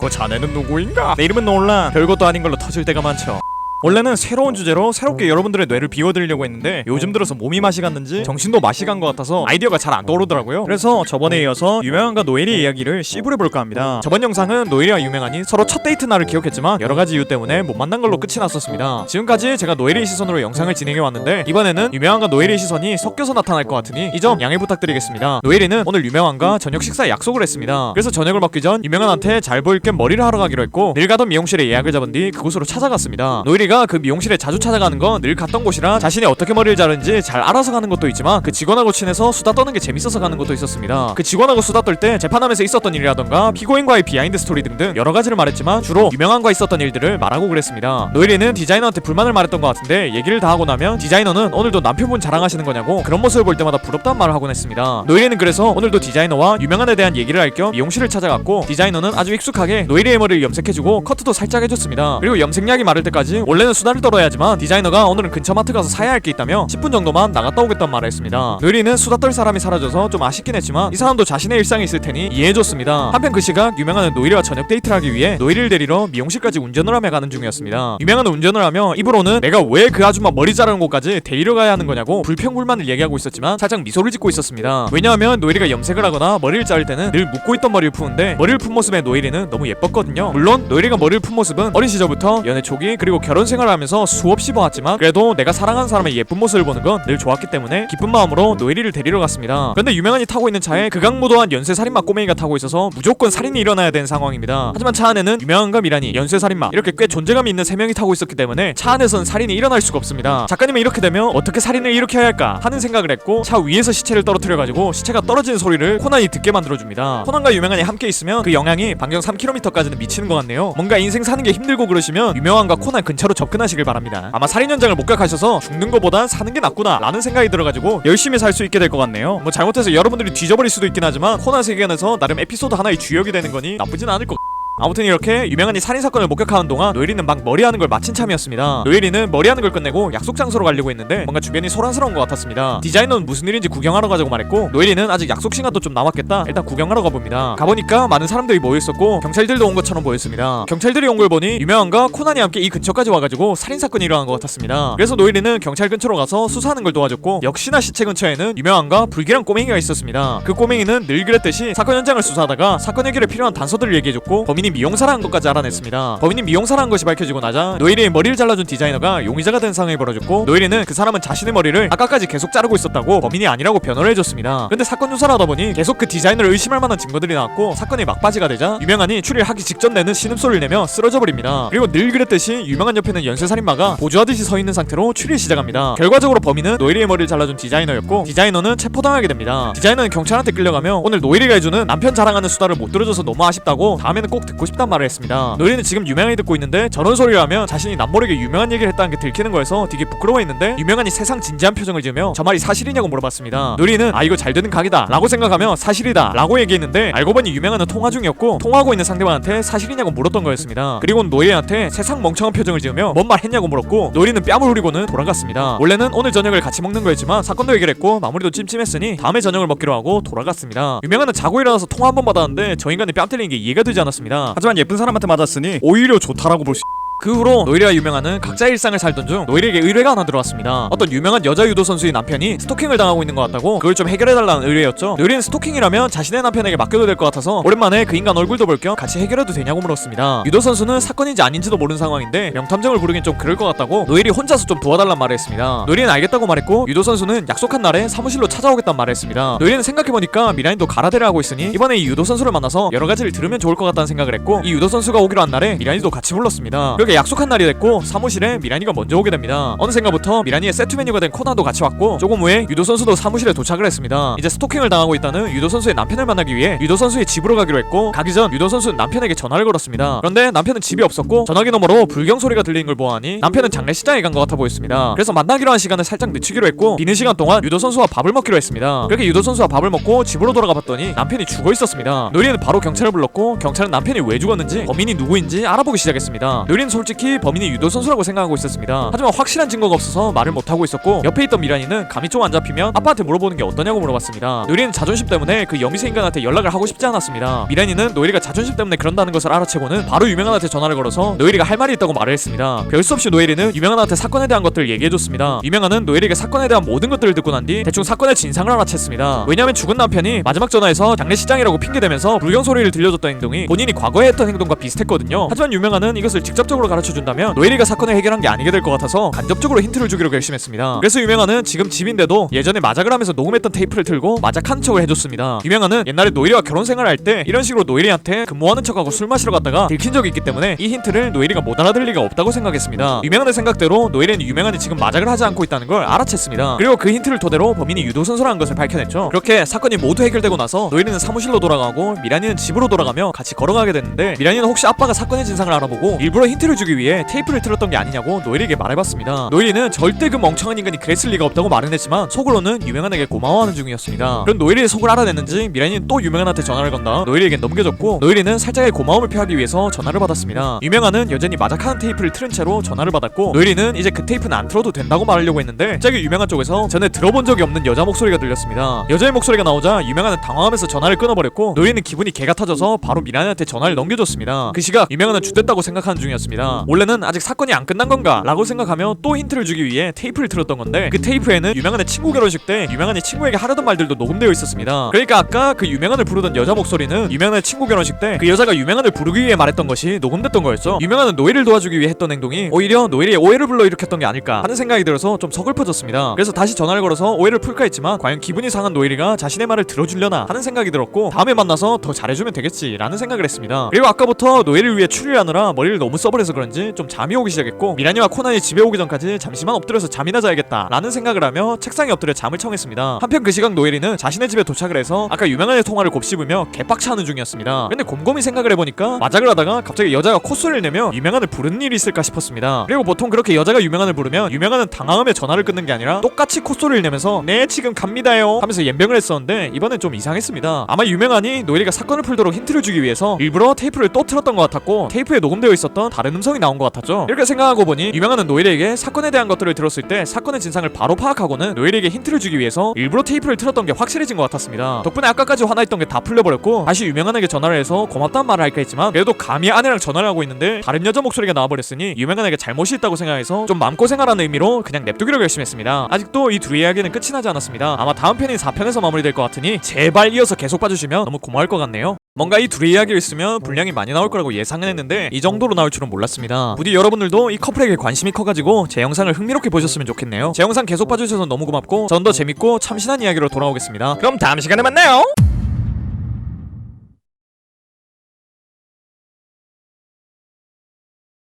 그 자네는 누구인가? 내 이름은 논란. 별것도 아닌 걸로 터질 때가 많죠. 원래는 새로운 주제로 새롭게 여러분들의 뇌를 비워드리려고 했는데 요즘 들어서 몸이 맛이 갔는지 정신도 맛이 간 것 같아서 아이디어가 잘 안 떠오르더라고요. 그래서 저번에 이어서 유명한과 노엘의 이야기를 씹으려볼까 합니다. 저번 영상은 노엘이와 유명한이 서로 첫 데이트 날을 기억했지만 여러가지 이유 때문에 못 만난 걸로 끝이 났었습니다. 지금까지 제가 노엘의 시선으로 영상을 진행해왔는데 이번에는 유명한과 노엘의 시선이 섞여서 나타날 것 같으니 이 점 양해 부탁드리겠습니다. 노엘이는 오늘 유명한과 저녁 식사 약속을 했습니다. 그래서 저녁을 먹기 전 유명한한테 잘 보일 겸 머리를 하러 가기로 했고 늘 가던 미용실에 예약을 잡은 뒤 그곳으로 찾아갔습니다. 노엘이 그 미용실에 자주 찾아가는 건 늘 갔던 곳이라 자신이 어떻게 머리를 자르는지 잘 알아서 가는 것도 있지만 그 직원하고 친해서 수다 떠는 게 재밌어서 가는 것도 있었습니다. 그 직원하고 수다 떨 때 재판하면서 있었던 일이라던가 피고인과의 비하인드 스토리 등등 여러 가지를 말했지만 주로 유명한과 있었던 일들을 말하고 그랬습니다. 노엘이는 디자이너한테 불만을 말했던 것 같은데 얘기를 다 하고 나면 디자이너는 오늘도 남편분 자랑하시는 거냐고 그런 모습을 볼 때마다 부럽다는 말을 하곤 했습니다. 노엘이는 그래서 오늘도 디자이너와 유명한에 대한 얘기를 할 겸 미용실을 찾아갔고 디자이너는 아주 익숙하게 노엘이의 머리를 염색해주고 커트도 살짝 해줬습니다. 그리고 염색약이 마를 때까지 원래는 수다를 떨어야지만 디자이너가 오늘은 근처 마트 가서 사야 할 게 있다며 10분 정도만 나갔다 오겠다는 말을 했습니다. 노엘이는 수다 떨 사람이 사라져서 좀 아쉽긴 했지만 이 사람도 자신의 일상이 있을 테니 이해해줬습니다. 한편 그 시각 유명한은 노엘이와 저녁 데이트를 하기 위해 노엘이를 데리러 미용실까지 운전을 하며 가는 중이었습니다. 유명한은 운전을 하며 입으로는 내가 왜 그 아줌마 머리 자르는 곳까지 데리러 가야 하는 거냐고 불평불만을 얘기하고 있었지만 살짝 미소를 짓고 있었습니다. 왜냐하면 노엘이가 염색을 하거나 머리를 자를 때는 늘 묶고 있던 머리를 푸는데 머리를 푼 모습의 노엘이는 너무 예뻤거든요. 물론 노엘이가 머리를 푼 모습은 어린 시절부터 연애 초기 그리고 결혼 생활을 하면서 수없이 보았지만 그래도 내가 사랑하는 사람의 예쁜 모습을 보는 건 늘 좋았기 때문에 기쁜 마음으로 노엘이를 데리러 갔습니다. 그런데 유명한이 타고 있는 차에 극악무도한 연쇄살인마 꼬맹이가 타고 있어서 무조건 살인이 일어나야 되는 상황입니다. 하지만 차 안에는 유명한과 미란이, 연쇄살인마 이렇게 꽤 존재감이 있는 3명이 타고 있었기 때문에 차 안에선 살인이 일어날 수가 없습니다. 작가님은 이렇게 되면 어떻게 살인을 일으켜야 할까 하는 생각을 했고 차 위에서 시체를 떨어뜨려가지고 시체가 떨어지는 소리를 코난이 듣게 만들어줍니다. 코난과 유명한이 함께 있으면 그 영향이 반경 3km까지는 미치는 것 같네요. 뭔가 인생 사는 게 힘들고 그러시면 유명한과 코난 근처로 접근하시길 바랍니다. 아마 살인 현장을 목격하셔서 죽는 것보단 사는 게 낫구나 라는 생각이 들어가지고 열심히 살 수 있게 될 것 같네요. 뭐 잘못해서 여러분들이 뒤져버릴 수도 있긴 하지만 코난 세계관에서 나름 에피소드 하나의 주역이 되는 거니 나쁘진 않을 것 아무튼 이렇게 유명한이 살인사건을 목격하는 동안 노엘이는 막 머리하는 걸 마친 참이었습니다. 노엘이는 머리하는 걸 끝내고 약속 장소로 가려고 했는데 뭔가 주변이 소란스러운 것 같았습니다. 디자이너는 무슨 일인지 구경하러 가자고 말했고 노엘이는 아직 약속 시간도 좀 남았겠다 일단 구경하러 가봅니다. 가보니까 많은 사람들이 모여있었고 경찰들도 온 것처럼 보였습니다. 경찰들이 온 걸 보니 유명한과 코난이 함께 이 근처까지 와가지고 살인사건이 일어난 것 같았습니다. 그래서 노엘이는 경찰 근처로 가서 수사하는 걸 도와줬고 역시나 시체 근처에는 유명한과 불길한 꼬맹이가 있었습니다. 그 꼬맹이는 늘 그랬듯이 사건 현장을 수사하다가 사건 해결에 필요한 단서들을 얘기해줬고 범인이 미용사라는 것까지 알아냈습니다. 범인이 미용사라는 것이 밝혀지고 나자 노엘이의 머리를 잘라준 디자이너가 용의자가 된 상황이 벌어졌고 노엘이는 그 사람은 자신의 머리를 아까까지 계속 자르고 있었다고 범인이 아니라고 변호를 해줬습니다. 근데 사건 조사를 하다 보니 계속 그 디자이너를 의심할 만한 증거들이 나왔고 사건이 막바지가 되자 유명한이 추리하기 직전 내는 신음소리를 내며 쓰러져 버립니다. 그리고 늘 그랬듯이 유명한 옆에는 연쇄살인마가 보조하듯이 서 있는 상태로 추리를 시작합니다. 결과적으로 범인은 노엘이의 머리를 잘라준 디자이너였고 디자이너는 체포당하게 됩니다. 디자이너는 경찰한테 끌려가며 오늘 노엘이가 해주는 남편 자랑하는 수다를 못 들어줘서 너무 아쉽다고 다음에는 꼭 듣고 싶단 말을 했습니다. 노엘이는 지금 유명한이 듣고 있는데 저런 소리를 하면 자신이 남모르게 유명한 얘기를 했다는 게 들키는 거여서 되게 부끄러워했는데 유명한이 세상 진지한 표정을 지으며 저 말이 사실이냐고 물어봤습니다. 노엘이는 아 이거 잘 되는 각이다 라고 생각하며 사실이다 라고 얘기했는데 알고 보니 유명한은 통화 중이었고 통화하고 있는 상대방한테 사실이냐고 물었던 거였습니다. 그리고 노엘이한테 세상 멍청한 표정을 지으며 뭔 말 했냐고 물었고 노엘이는 뺨을 후리고는 돌아갔습니다. 원래는 오늘 저녁을 같이 먹는 거였지만 사건도 해결했고 마무리도 찜찜했으니 다음에 저녁을 먹기로 하고 돌아갔습니다. 유명한은 자고 일어나서 통화 한 번 받았는데 저 인간이 뺨 때리는 게 이해가 되지 않았습니다. 하지만 예쁜 사람한테 맞았으니 오히려 좋다라고 볼 수 그 후로 노엘이와 유명한은 각자의 일상을 살던 중 노엘에게 의뢰가 하나 들어왔습니다. 어떤 유명한 여자 유도 선수의 남편이 스토킹을 당하고 있는 것 같다고 그걸 좀 해결해달라는 의뢰였죠. 노엘이는 스토킹이라면 자신의 남편에게 맡겨도 될 것 같아서 오랜만에 그 인간 얼굴도 볼 겸 같이 해결해도 되냐고 물었습니다. 유도 선수는 사건인지 아닌지도 모르는 상황인데 명탐정을 부르긴 좀 그럴 것 같다고 노엘이 혼자서 좀 도와달란 말을 했습니다. 노엘이는 알겠다고 말했고 유도 선수는 약속한 날에 사무실로 찾아오겠단 말을 했습니다. 노엘이는 생각해보니까 미란이도 가라데를 하고 있으니 이번에 이 유도 선수를 만나서 여러 가지를 들으면 좋을 것 같다는 생각을 했고 이 유도 선수가 오기로 한 날에 미란이도 같이 불렀습니다. 그렇게 약속한 날이 됐고 사무실에 미란이가 먼저 오게 됩니다. 어느샌가부터 미란이의 세트 메뉴가 된 코난도 같이 왔고 조금 후에 유도 선수도 사무실에 도착을 했습니다. 이제 스토킹을 당하고 있다는 유도 선수의 남편을 만나기 위해 유도 선수의 집으로 가기로 했고 가기 전 유도 선수는 남편에게 전화를 걸었습니다. 그런데 남편은 집이 없었고 전화기 너머로 불경 소리가 들리는 걸 보아하니 남편은 장례식장에 간 것 같아 보였습니다. 그래서 만나기로 한 시간을 살짝 늦추기로 했고 비는 시간 동안 유도 선수와 밥을 먹기로 했습니다. 그렇게 유도 선수와 밥을 먹고 집으로 돌아가 봤더니 남편이 죽어 있었습니다. 노엘이는 바로 경찰을 불렀고 경찰은 남편이 왜 죽었는지 범인이 누구인지 알아보기 시작했습니다. 노엘이는 솔직히 범인이 유도 선수라고 생각하고 있었습니다. 하지만 확실한 증거가 없어서 말을 못하고 있었고 옆에 있던 미란이는 감이 좀 안 잡히면 아빠한테 물어보는 게 어떠냐고 물어봤습니다. 노예리는 자존심 때문에 그 여미새 인간한테 연락을 하고 싶지 않았습니다. 미란이는 노예리가 자존심 때문에 그런다는 것을 알아채고는 바로 유명한한테 전화를 걸어서 노예리가 할 말이 있다고 말을 했습니다. 별 수 없이 노예리는 유명한한테 사건에 대한 것들을 얘기해줬습니다. 유명한은 노예리에게 사건에 대한 모든 것들을 듣고 난 뒤 대충 사건의 진상을 알아챘습니다. 왜냐하면 죽은 남편이 마지막 전화에서 장례식장이라고 핑계대면서 불경 소리를 들려줬던 행동이 본인이 과거에 했던 행동과 비슷했거든요. 하지만 유명한은 이것을 직접적으로 가르쳐준다면 노예리가 사건을 해결한 게 아니게 될 것 같아서 간접적으로 힌트를 주기로 결심했습니다. 그래서 유명한은 지금 집인데도 예전에 마작을 하면서 녹음했던 테이프를 틀고 마작하는 척을 해줬습니다. 유명한은 옛날에 노예리와 결혼 생활을 할 때 이런 식으로 노예리한테 근무하는 척하고 술 마시러 갔다가 들킨 적이 있기 때문에 이 힌트를 노예리가 못 알아들 리가 없다고 생각했습니다. 유명한의 생각대로 노예리는 유명한이 지금 마작을 하지 않고 있다는 걸 알아챘습니다. 그리고 그 힌트를 토대로 범인이 유도선수라는 것을 밝혀냈죠. 그렇게 사건이 모두 해결되고 나서 노예리는 사무실로 돌아가고 미란이는 집으로 돌아가며 같이 걸어가게 됐는데 미란이는 혹시 아빠가 사건의 진상을 알아보고 일부러 힌트를 주기 위해 테이프를 틀었던 게 아니냐고 노예리에게 말해봤습니다. 노예리는 절대 그 멍청한 인간이 그랬을 리가 없다고 말은 했지만 속으로는 유명한에게 고마워하는 중이었습니다. 그런 노예리의 속을 알아냈는지 미란이는 또 유명한한테 전화를 건다 노예리에게 넘겨줬고 노예리는 살짝의 고마움을 표하기 위해서 전화를 받았습니다. 유명한은 여전히 마작하는 테이프를 틀은 채로 전화를 받았고 노예리는 이제 그 테이프는 안 틀어도 된다고 말하려고 했는데 갑자기 유명한 쪽에서 전에 들어본 적이 없는 여자 목소리가 들렸습니다. 여자의 목소리가 나오자 유명한은 당황하면서 전화를 끊어버렸고 노예리는 기분이 개가 타져서 바로 미란이한테 전화를 넘겨줬습니다. 그 시각 유명한은 죽됐다고 생각하는 중이었습니다. 원래는 아직 사건이 안 끝난 건가 라고 생각하며 또 힌트를 주기 위해 테이프를 틀었던 건데 그 테이프에는 유명한의 친구 결혼식 때 유명한이 친구에게 하려던 말들도 녹음되어 있었습니다. 그러니까 아까 그 유명한을 부르던 여자 목소리는 유명한의 친구 결혼식 때 그 여자가 유명한을 부르기 위해 말했던 것이 녹음됐던 거였죠. 유명한은 노예를 도와주기 위해 했던 행동이 오히려 노예의 오해를 불러일으켰던 게 아닐까 하는 생각이 들어서 좀 서글퍼졌습니다. 그래서 다시 전화를 걸어서 오해를 풀까 했지만 과연 기분이 상한 노예리가 자신의 말을 들어주려나 하는 생각이 들었고 다음에 만나서 더 잘해주면 되겠지 라는 생각을 했습니다. 그리고 아까부터 노예를 위해 추리하느라 머리를 너무 써버려서 그런지 좀 잠이 오기 시작했고 미란이와 코난이 집에 오기 전까지 잠시만 엎드려서 잠이나 자야겠다 라는 생각을 하며 책상에 엎드려 잠을 청했습니다. 한편 그 시각 노예리는 자신의 집에 도착을 해서 아까 유명한의 통화를 곱씹으며 개빡쳐하는 중이었습니다. 근데 곰곰이 생각을 해보니까 마작을 하다가 갑자기 여자가 콧소리를 내며 유명한을 부르는 일이 있을까 싶었습니다. 그리고 보통 그렇게 여자가 유명한을 부르면 유명한은 당황하며 전화를 끊는 게 아니라 똑같이 콧소리를 내면서 네 지금 갑니다요 하면서 연병을 했었는데 이번엔 좀 이상했습니다. 아마 유명한이 노예리가 사건을 풀도록 힌트를 주기 위해서 일부러 테이프를 또 틀었던 것 같았고 테이프에 녹음되어 있었던 다른 음성이 나온 것 같았죠. 이렇게 생각하고 보니 유명한은 노예리에게 사건에 대한 것들을 들었을 때 사건의 진상을 바로 파악하고는 노예리에게 힌트를 주기 위해서 일부러 테이프를 틀었던 게 확실해진 것 같았습니다. 덕분에 아까까지 화나있던 게 다 풀려버렸고 다시 유명한에게 전화를 해서 고맙다는 말을 할까 했지만 그래도 감히 아내랑 전화를 하고 있는데 다른 여자 목소리가 나와버렸으니 유명한에게 잘못이 있다고 생각해서 좀 마음고생하라는 의미로 그냥 냅두기로 결심했습니다. 아직도 이 둘의 이야기는 끝이 나지 않았습니다. 아마 다음 편인 4편에서 마무리될 것 같으니 제발 이어서 계속 봐주시면 너무 고마울 것 같네요. 뭔가 이 둘의 이야기를 있으면 분량이 많이 나올 거라고 예상은 했는데 이 정도로 나올 줄은 몰랐습니다. 부디 여러분들도 이 커플에게 관심이 커가지고 제 영상을 흥미롭게 보셨으면 좋겠네요. 제 영상 계속 봐주셔서 너무 고맙고 전 더 재밌고 참신한 이야기로 돌아오겠습니다. 그럼 다음 시간에 만나요.